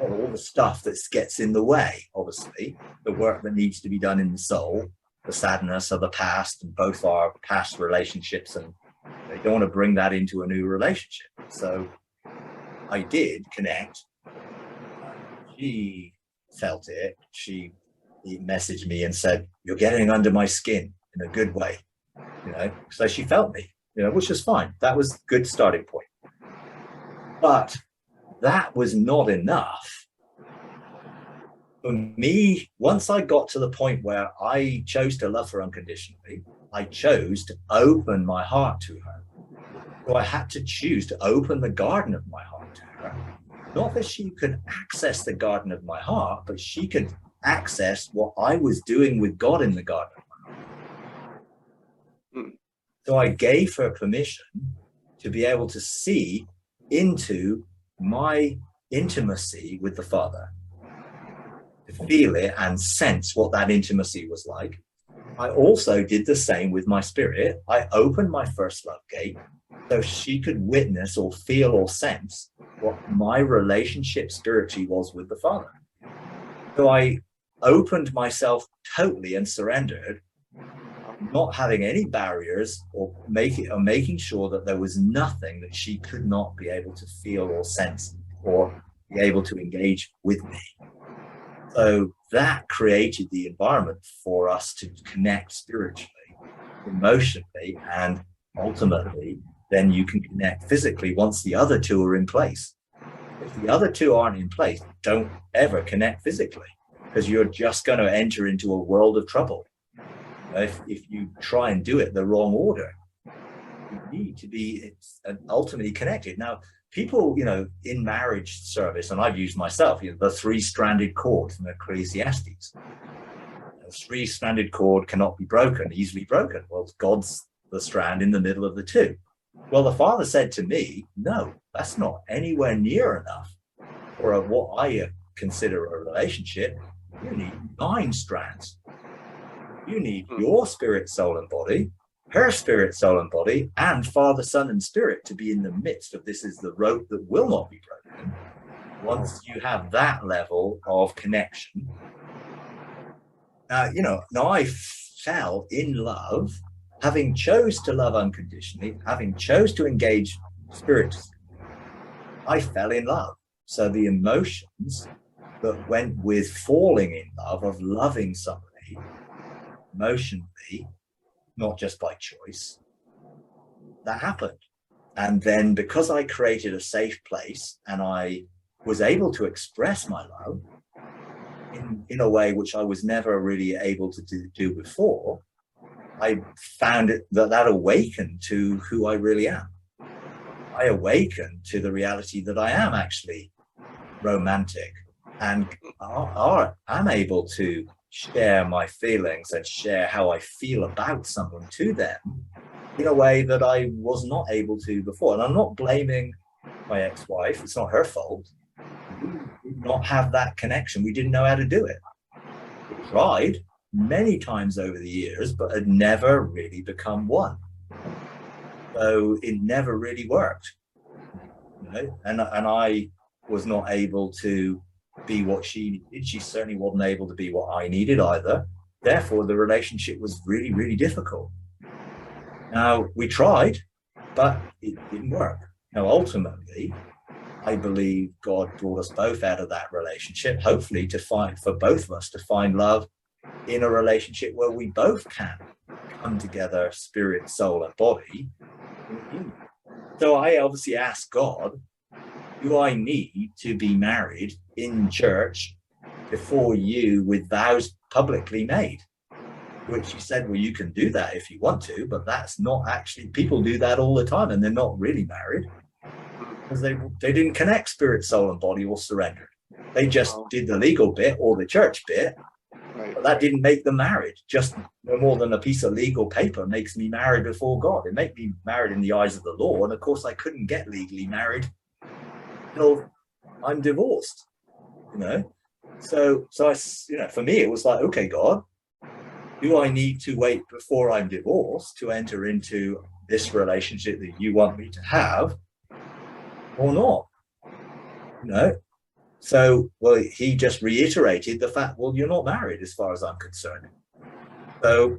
all the stuff that gets in the way, obviously, the work that needs to be done in the soul, the sadness of the past, and both our past relationships, and they don't want to bring that into a new relationship. So I did connect. She felt it. She messaged me and said, "You're getting under my skin in a good way." So she felt me, which was fine. That was a good starting point. But that was not enough. For me, once I got to the point where I chose to love her unconditionally, I chose to open my heart to her. So I had to choose to open the garden of my heart to her. Not that she could access the garden of my heart, but she could access what I was doing with God in the garden of my heart. So I gave her permission to be able to see into my intimacy with the Father, to feel it and sense what that intimacy was like. I also did the same with my spirit. I opened my first love gate so she could witness or feel or sense what my relationship spiritually was with the Father. So I opened myself totally and surrendered, not having any barriers or making sure that there was nothing that she could not be able to feel or sense or be able to engage with me. So that created the environment for us to connect spiritually, emotionally, and ultimately, then you can connect physically once the other two are in place. If the other two aren't in place, don't ever connect physically, because you're just going to enter into a world of trouble. If you try and do it the wrong order, you need to be ultimately connected. Now, people, in marriage service, and I've used myself, the three-stranded cord from Ecclesiastes. A three-stranded cord cannot be broken, easily broken. Well, God's the strand in the middle of the two. Well, the Father said to me, no, that's not anywhere near enough for what I consider a relationship. You need 9 strands. You need your spirit, soul, and body, her spirit, soul, and body, and Father, Son, and Spirit to be in the midst of this is the rope that will not be broken. Once you have that level of connection, now I fell in love, having chose to love unconditionally, having chose to engage spiritually. I fell in love. So the emotions that went with falling in love, of loving somebody emotionally, not just by choice, that happened. And then because I created a safe place and I was able to express my love in a way which I was never really able to do before, I found that awakened to who I really am. I awakened to the reality that I am actually romantic and I'm able to share my feelings and share how I feel about someone to them in a way that I was not able to before. And I'm not blaming my ex-wife. It's not her fault. We did not have that connection. We didn't know how to do it. We tried many times over the years, but had never really become one. So it never really worked. And I was not able to be what she needed. She certainly wasn't able to be what I needed either. Therefore, the relationship was really, really difficult. Now, we tried, but it didn't work. Now, ultimately, I believe God brought us both out of that relationship, hopefully for both of us to find love in a relationship where we both can come together, spirit, soul, and body. So I obviously asked God, do I need to be married in church before you with vows publicly made? Which he said, well, you can do that if you want to, but that's not actually, people do that all the time and they're not really married because they didn't connect spirit, soul, and body or surrendered. They just did the legal bit or the church bit, but that didn't make them married. Just no more than a piece of legal paper makes me married before God. It made me married in the eyes of the law. And of course, I couldn't get legally married until I'm divorced, So I, for me, it was like, okay, God, do I need to wait before I'm divorced to enter into this relationship that you want me to have or not? So, well, he just reiterated the fact, well, you're not married as far as I'm concerned. So,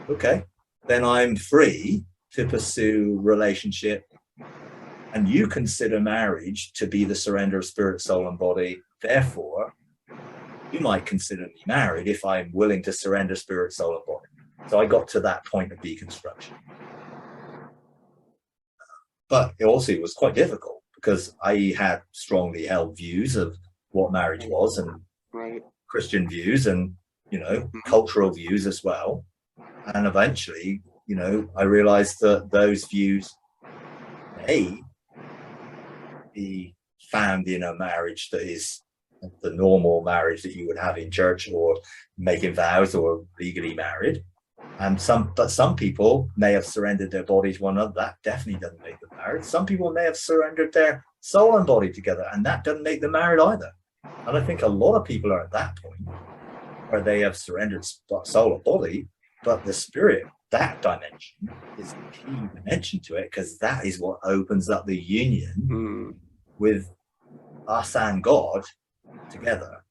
okay, then I'm free to pursue relationship. And you consider marriage to be the surrender of spirit, soul, and body. Therefore, you might consider me married if I'm willing to surrender spirit, soul, and body. So I got to that point of deconstruction. But it also was quite difficult because I had strongly held views of what marriage was and Christian views and, cultural views as well. And eventually, I realized that those views may be found in a marriage that is the normal marriage that you would have in church or making vows or legally married. And some people may have surrendered their body to one another. That definitely doesn't make them married. Some people may have surrendered their soul and body together, and that doesn't make them married either. And I think a lot of people are at that point where they have surrendered soul and body, but the spirit, that dimension, is the key dimension to it, because that is what opens up the union with us and God together.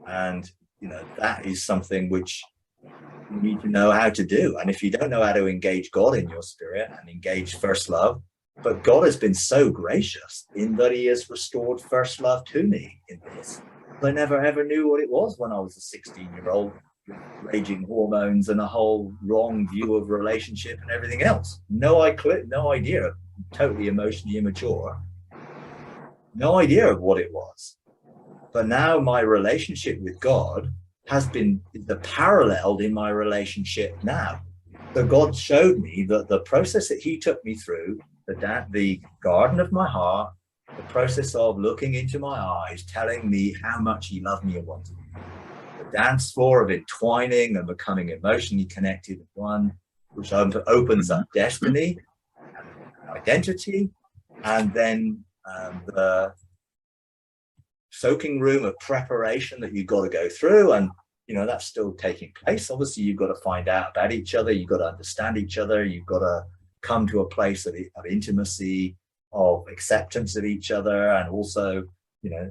And that is something which you need to know how to do. And if you don't know how to engage God in your spirit and engage first love, but God has been so gracious in that he has restored first love to me in this. I never ever knew what it was when I was a 16-year-old with raging hormones and a whole wrong view of relationship and everything else. No idea, totally emotionally immature. No idea of what it was. But now my relationship with God is the paralleled in my relationship now. So God showed me that the process that he took me through, the garden of my heart, the process of looking into my eyes, telling me how much he loved me and wanted me, the dance floor of entwining and becoming emotionally connected with one, which opens up destiny and identity, and then the soaking room of preparation that you've got to go through, and that's still taking place. Obviously, you've got to find out about each other, you've got to understand each other, you've got to come to a place of intimacy, of acceptance of each other, and also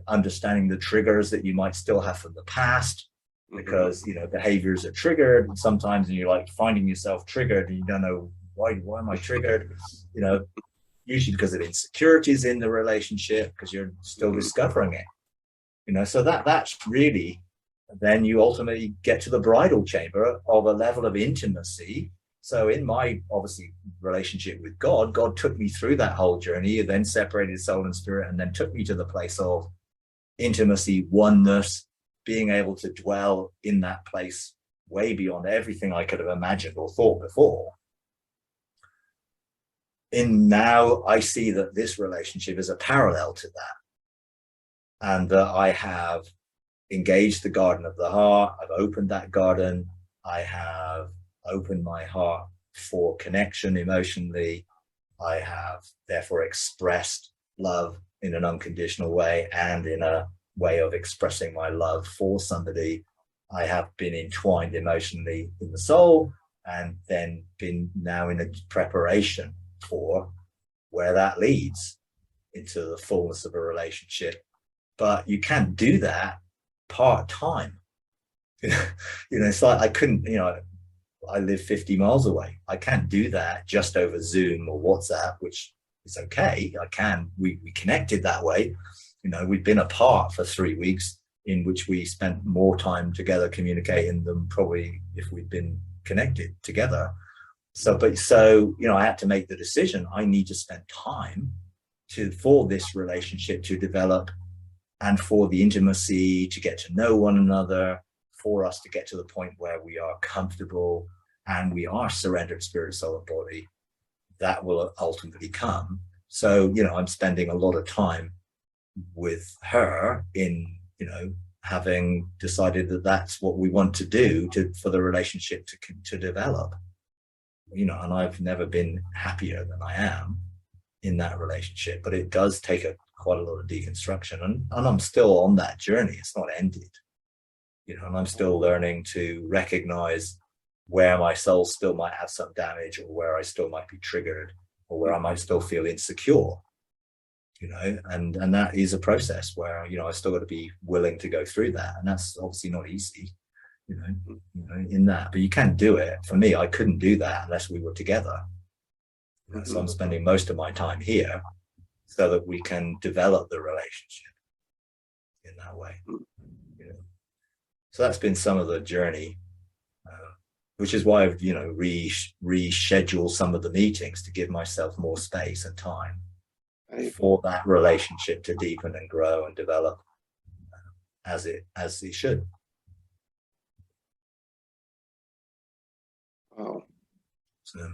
understanding the triggers that you might still have from the past, because behaviors are triggered sometimes, and you're like finding yourself triggered and you don't know why am I triggered, usually because of insecurities in the relationship, because you're still discovering it, so that's really, then you ultimately get to the bridal chamber of a level of intimacy. So in my, obviously, relationship with God took me through that whole journey, then separated soul and spirit, and then took me to the place of intimacy, oneness, being able to dwell in that place way beyond everything I could have imagined or thought before. And now I see that this relationship is a parallel to that, and that I have engaged the garden of the heart. I've opened that garden. I have opened my heart for connection emotionally. I have therefore expressed love in an unconditional way, and in a way of expressing my love for somebody. I have been entwined emotionally in the soul, and then been now in a preparation for where that leads into the fullness of a relationship. But you can't do that part-time. It's like I couldn't, I live 50 miles away. I can't do that just over Zoom or WhatsApp, which is okay. We connected that way. We've been apart for 3 weeks, in which we spent more time together communicating than probably if we'd been connected together. So I had to make the decision. I need to spend time for this relationship to develop, and for the intimacy to get to know one another, for us to get to the point where we are comfortable and we are surrendered spirit, soul, and body. That will ultimately come. So, I'm spending a lot of time with her in, having decided that that's what we want to do for the relationship to develop. And I've never been happier than I am in that relationship, but it does take quite a lot of deconstruction, and I'm still on that journey. It's not ended, and I'm still learning to recognize where my soul still might have some damage, or where I still might be triggered, or where I might still feel insecure, and that is a process where, I still got to be willing to go through that. And that's obviously not easy, in that, but you can do it. For me, I couldn't do that unless we were together. So I'm spending most of my time here so that we can develop the relationship in that way. So that's been some of the journey, which is why I've rescheduled some of the meetings to give myself more space and time for that relationship to deepen and grow and develop as it should. Wow. So,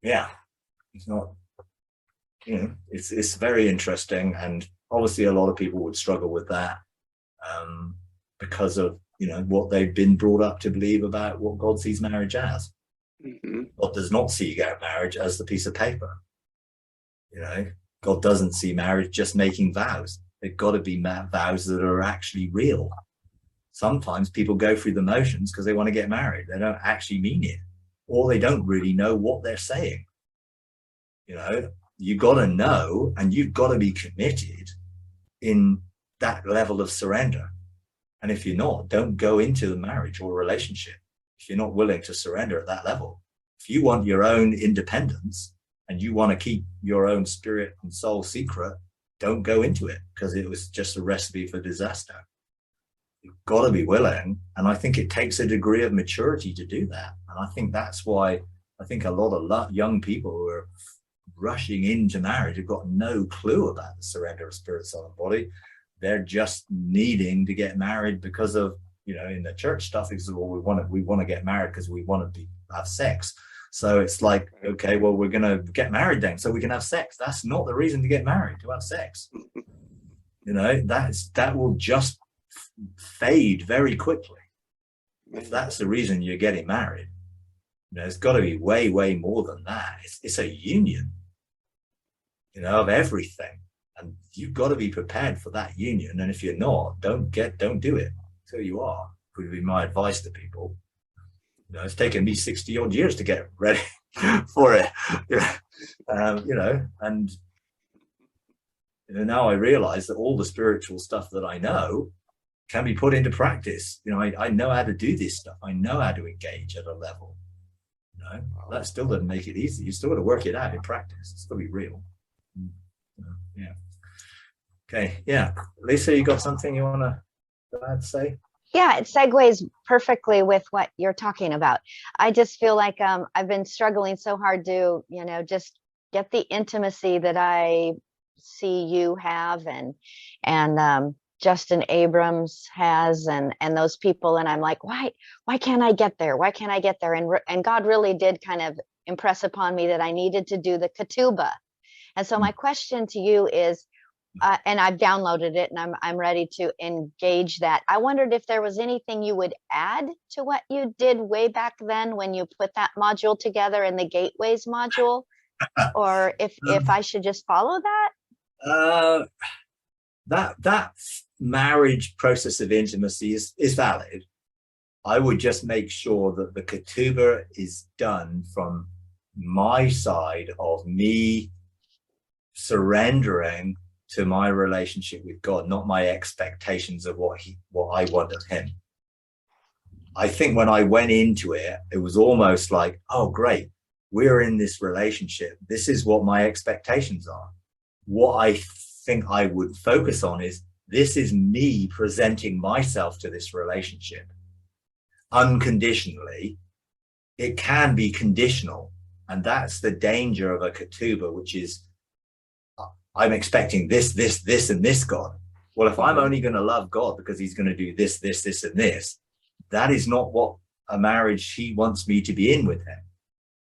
yeah, it's not. It's very interesting, and obviously a lot of people would struggle with that because of what they've been brought up to believe about what God sees marriage as. God does not see marriage as the piece of paper. God doesn't see marriage just making vows. They've got to be vows that are actually real. Sometimes people go through the motions because they want to get married. They don't actually mean it, or they don't really know what they're saying. You've got to know, and you've got to be committed in that level of surrender. And if you're not, don't go into the marriage or relationship if you're not willing to surrender at that level. If you want your own independence and you want to keep your own spirit and soul secret, don't go into it, because it was just a recipe for disaster. You've got to be willing, and I think it takes a degree of maturity to do that. And I think that's why I think a lot of young people who are rushing into marriage have got no clue about the surrender of spirit, soul, and body. They're just needing to get married because of, you know, in the church stuff is, well, we want to get married because we want to have sex. So it's like, okay, well, we're going to get married then so we can have sex. That's not the reason to get married, to have sex. You know, that will just fade very quickly. If that's the reason you're getting married, you know, it's got to be way, way more than that. It's a union, you know, of everything. And you've got to be prepared for that union. And if you're not, don't do it until you are, would be my advice to people. You know, it's taken me 60 odd years to get ready for it. You know, and you know, now I realize that all the spiritual stuff that I know can be put into practice. You know, I know how to do this stuff. I know how to engage at a level. You know, that still doesn't make it easy. You still got to work it out in practice. It's got to be real. Yeah. Okay. Yeah. Lisa, you got something you want to say? Yeah, it segues perfectly with what you're talking about. I just feel like I've been struggling so hard to, you know, just get the intimacy that I see you have and Justin Abrams has and those people. And I'm like, why can't I get there? Why can't I get there? And God really did kind of impress upon me that I needed to do the Ketubah. And so my question to you is, and I've downloaded it and I'm ready to engage that. I wondered if there was anything you would add to what you did way back then when you put that module together in the Gateways module, or if I should just follow that? That marriage process of intimacy is valid. I would just make sure that the Ketubah is done from my side of me surrendering to my relationship with God, not my expectations of what I want of him. I think when I went into it, it was almost like, oh, great, we're in this relationship. This is what my expectations are. What I think I would focus on is, this is me presenting myself to this relationship unconditionally. It can be conditional. And that's the danger of a Ketubah, which is, I'm expecting this, and this God. Well, if I'm only going to love God because he's going to do this, and this, that is not what a marriage he wants me to be in with him.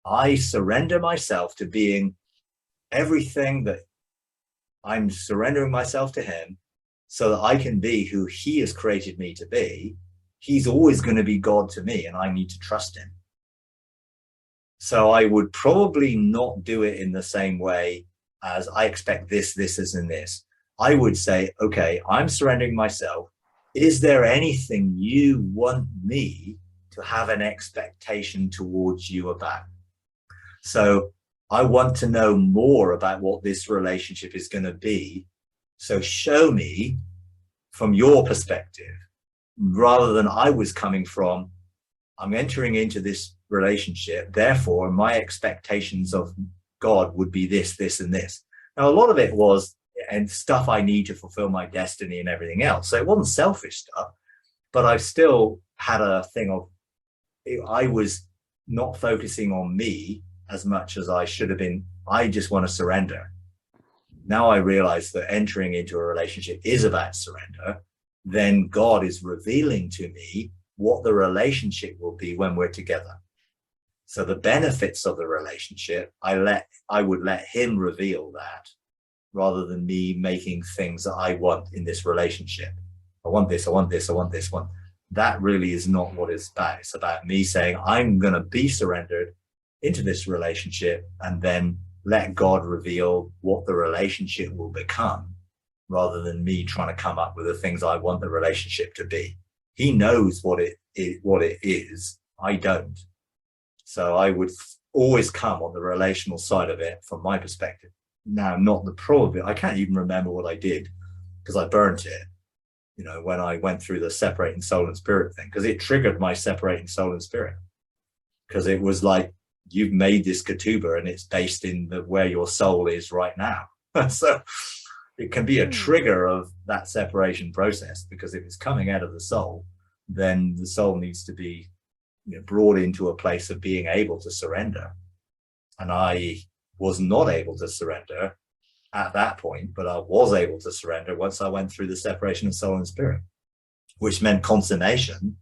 I surrender myself to being everything that I'm surrendering myself to him so that I can be who he has created me to be. He's always going to be God to me, and I need to trust him. So I would probably not do it in the same way as I expect this, and this. I would say, okay, I'm surrendering myself. Is there anything you want me to have an expectation towards you about? So I want to know more about what this relationship is going to be. So show me from your perspective, rather than I was coming from, I'm entering into this relationship, therefore my expectations of God would be this, and this. Now, a lot of it was and stuff I need to fulfill my destiny and everything else. So it wasn't selfish stuff, but I still had a thing of, I was not focusing on me as much as I should have been. I just want to surrender. Now I realize that entering into a relationship is about surrender. Then God is revealing to me what the relationship will be when we're together. So the benefits of the relationship, I would let him reveal that, rather than me making things that I want in this relationship. I want this, I want this, I want this one. That really is not what it's about. It's about me saying, I'm going to be surrendered into this relationship, and then let God reveal what the relationship will become, rather than me trying to come up with the things I want the relationship to be. He knows what it is. I don't. So I would always come on the relational side of it from my perspective. Now, not the probability. I can't even remember what I did because I burnt it, you know, when I went through the separating soul and spirit thing, because it triggered my separating soul and spirit. Because it was like, you've made this Ketubah and it's based in where your soul is right now. So it can be a trigger of that separation process, because if it's coming out of the soul, then the soul needs to be, you know, brought into a place of being able to surrender. And I was not able to surrender at that point, but I was able to surrender once I went through the separation of soul and spirit, which meant consummation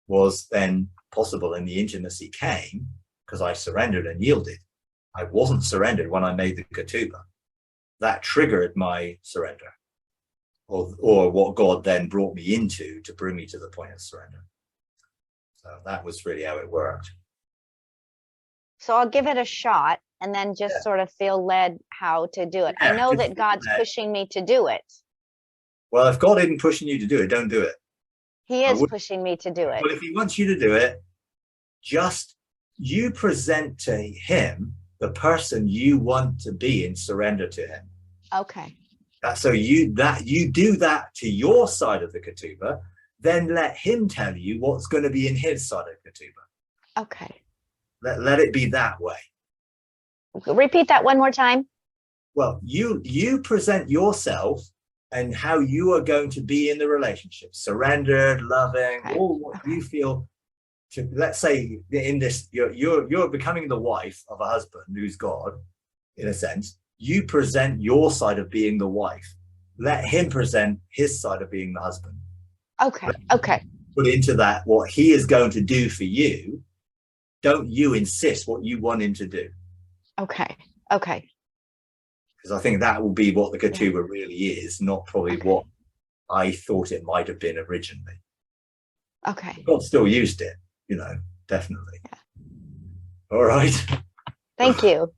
was then possible, and the intimacy came because I surrendered and yielded. I wasn't surrendered when I made the ketubah. That triggered my surrender, or what God then brought me into to bring me to the point of surrender. So that was really how it worked. So I'll give it a shot and then just sort of feel led how to do it. I know that God's pushing me to do it. Well, if God isn't pushing you to do it, don't do it. He is pushing me to do it. But if he wants you to do it, just you present to him the person you want to be and surrender to him. Okay. So you do that to your side of the ketubah, then let him tell you what's going to be in his side of the ketubah. Okay. Let it be that way. Repeat that one more time. Well, you present yourself and how you are going to be in the relationship, surrendered, loving, all what you feel. To, let's say in this, you're becoming the wife of a husband who's God, in a sense. You present your side of being the wife. Let him present his side of being the husband. Okay. Okay. Put into that what he is going to do for you. Don't you insist what you want him to do. Okay. Okay. Because I think that will be what the ketubah really is, not probably what I thought it might have been originally. Okay. God still used it, definitely. All right. Thank you.